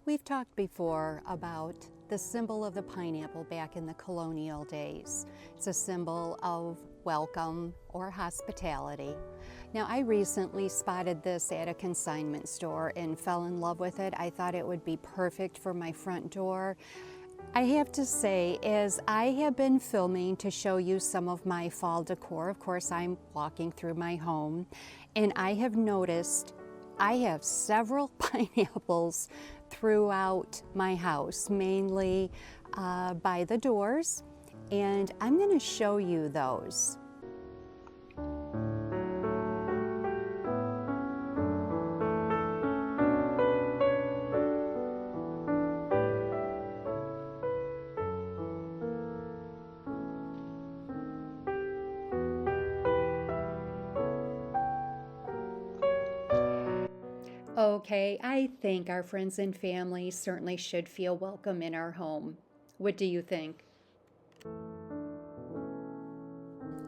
We've talked before about the symbol of the pineapple back in the colonial days. It's a symbol of welcome or hospitality. Now, I recently spotted this at a consignment store and fell in love with it. I thought it would be perfect for my front door. I have to say, as I have been filming to show you some of my fall decor, of course I'm walking through my home, and I have noticed I have several pineapples throughout my house, mainly by the doors, and I'm going to show you those. Okay, I think our friends and family certainly should feel welcome in our home. What do you think?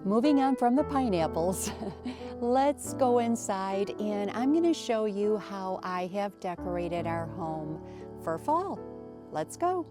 Moving on from the pineapples, let's go inside and I'm going to show you how I have decorated our home for fall. Let's go.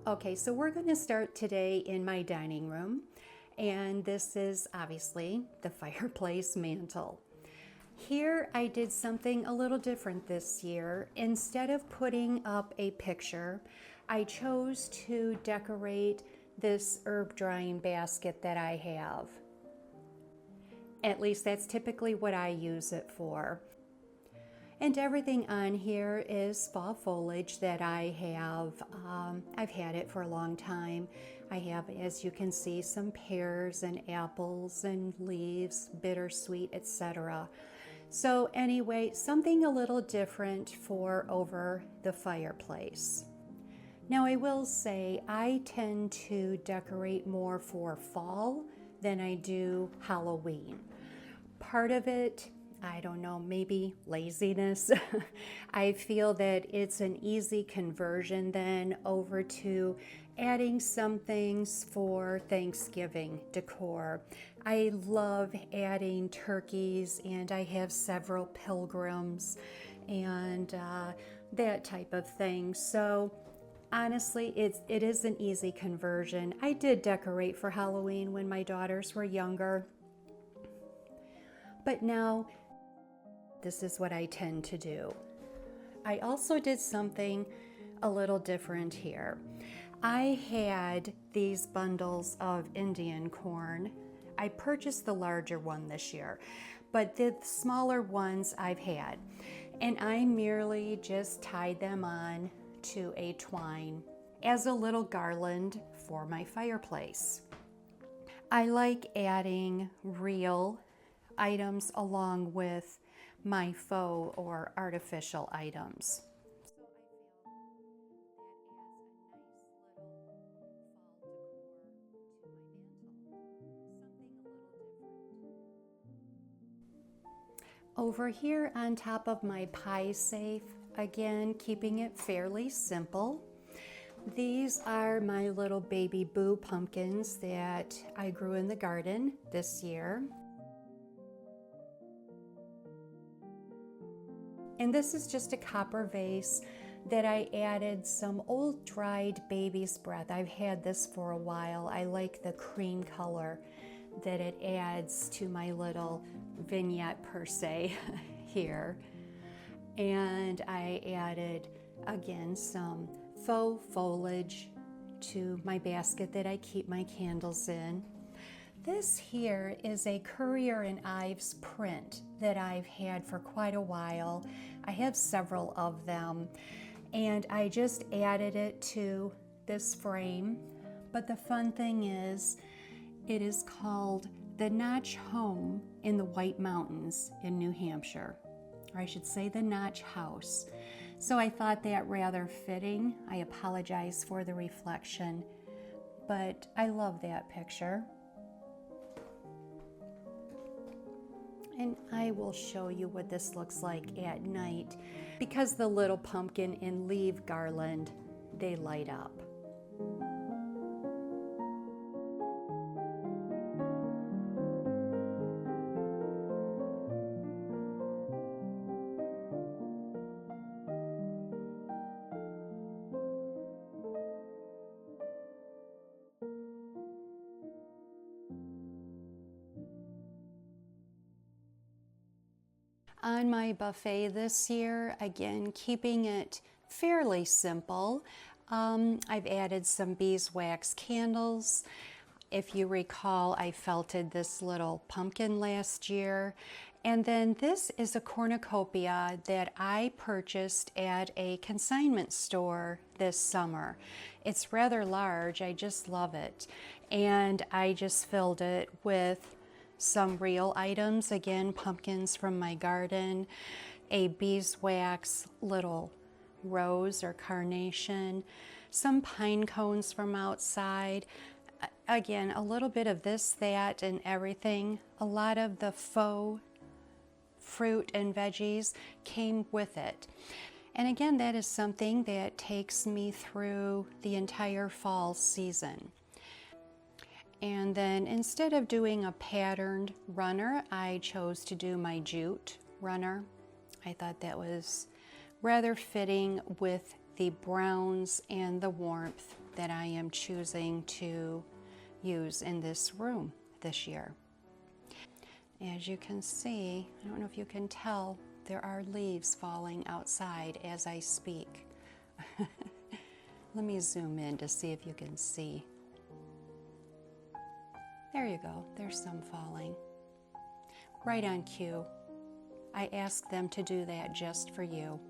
Okay, so we're going to start today in my dining room, and this is obviously the fireplace mantle. Here I did something a little different this year. Instead of putting up a picture, I chose to decorate this herb drying basket that I have. At least that's typically what I use it for. And everything on here is fall foliage that I have. I've had it for a long time. I have, as you can see, some pears and apples and leaves, bittersweet, etc. So anyway, something a little different for over the fireplace. Now I will say I tend to decorate more for fall than I do Halloween. Part of it, I don't know, maybe laziness. I feel that it's an easy conversion then over to adding some things for Thanksgiving decor. I love adding turkeys, and I have several pilgrims and that type of thing. So honestly, it is an easy conversion. I did decorate for Halloween when my daughters were younger, but now this is what I tend to do. I also did something a little different here. I had these bundles of Indian corn. I purchased the larger one this year, but the smaller ones I've had, and I merely just tied them on to a twine as a little garland for my fireplace. I like adding real items along with my faux or artificial items. Over here on top of my pie safe, again, keeping it fairly simple. These are my little baby boo pumpkins that I grew in the garden this year. And this is just a copper vase that I added some old dried baby's breath. I've had this for a while. I like the cream color that it adds to my little vignette per se here. And I added again some faux foliage to my basket that I keep my candles in. This here is a Currier and Ives print that I've had for quite a while. I have several of them, and I just added it to this frame. But the fun thing is, it is called the Notch Home in the White Mountains in New Hampshire, or I should say the Notch House. So I thought that rather fitting. I apologize for the reflection, but I love that picture. And I will show you what this looks like at night, because the little pumpkin and leaf garland, they light up. On my buffet this year, again, keeping it fairly simple, I've added some beeswax candles. If you recall, I felted this little pumpkin last year. And then this is a cornucopia that I purchased at a consignment store this summer. It's rather large, I just love it. And I just filled it with some real items, again, pumpkins from my garden, a beeswax little rose or carnation, some pine cones from outside. Again, a little bit of this, that, and everything. A lot of the faux fruit and veggies came with it. And again, that is something that takes me through the entire fall season. And then instead of doing a patterned runner, I chose to do my jute runner. I thought that was rather fitting with the browns and the warmth that I am choosing to use in this room this year. As you can see, I don't know if you can tell, there are leaves falling outside as I speak. Let me zoom in to see if you can see. There you go, there's some falling. Right on cue. I asked them to do that just for you.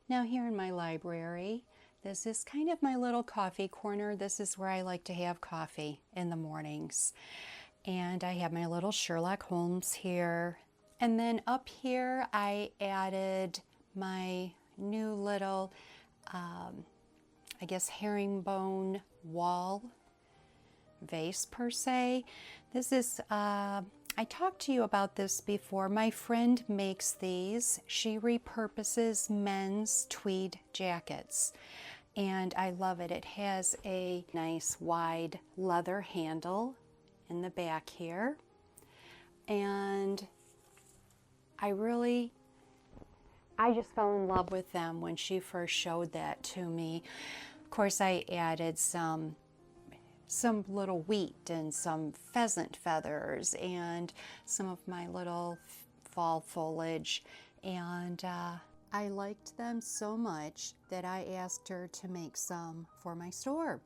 Now here in my library, this is kind of my little coffee corner. This is where I like to have coffee in the mornings. And I have my little Sherlock Holmes here. And then up here, I added my new little, I guess, herringbone wall vase per se. This is, I talked to you about this before. My friend makes these. She repurposes men's tweed jackets. And I love it. It has a nice wide leather handle in the back here. And I just fell in love with them when she first showed that to me. Of course, I added some some little wheat and some pheasant feathers and some of my little fall foliage. And I liked them so much that I asked her to make some for my store.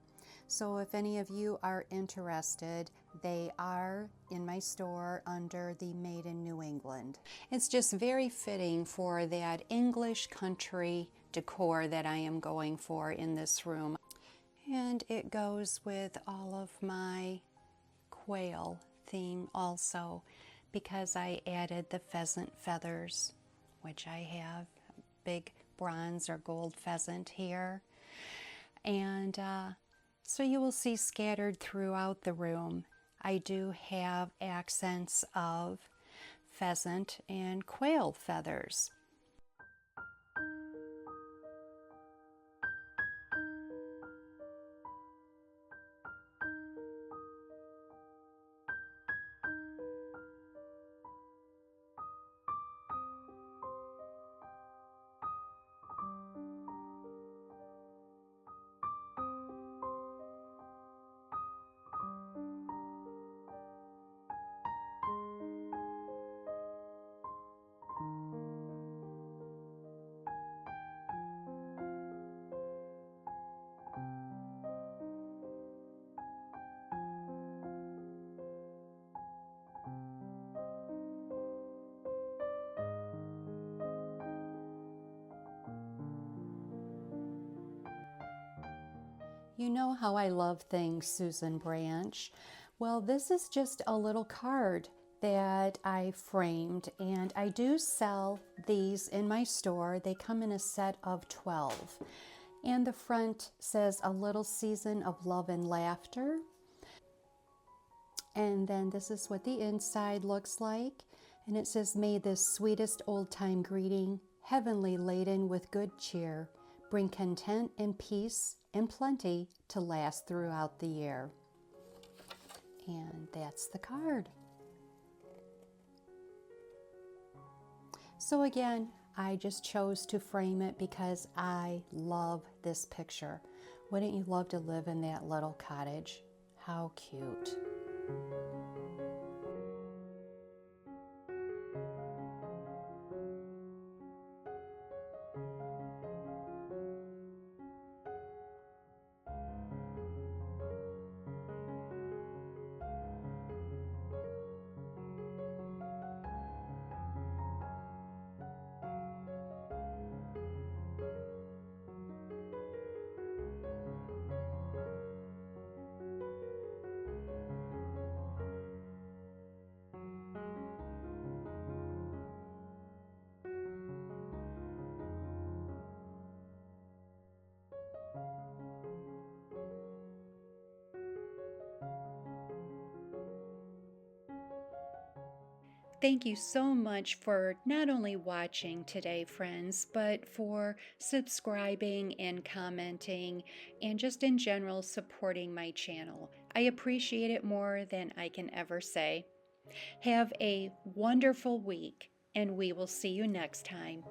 So if any of you are interested, they are in my store under the Made in New England. It's just very fitting for that English country decor that I am going for in this room. And it goes with all of my quail theme also, because I added the pheasant feathers, which I have a big bronze or gold pheasant here. And so you will see scattered throughout the room, I do have accents of pheasant and quail feathers. You know how I love things, Susan Branch. Well, this is just a little card that I framed, and I do sell these in my store. They come in a set of 12. And the front says a little season of love and laughter. And then this is what the inside looks like. And it says, may this sweetest old-time greeting, heavenly laden with good cheer, bring content and peace and plenty to last throughout the year. And that's the card. So again, I just chose to frame it because I love this picture. Wouldn't you love to live in that little cottage? How cute. Thank you so much for not only watching today, friends, but for subscribing and commenting and just in general supporting my channel. I appreciate it more than I can ever say. Have a wonderful week, and we will see you next time.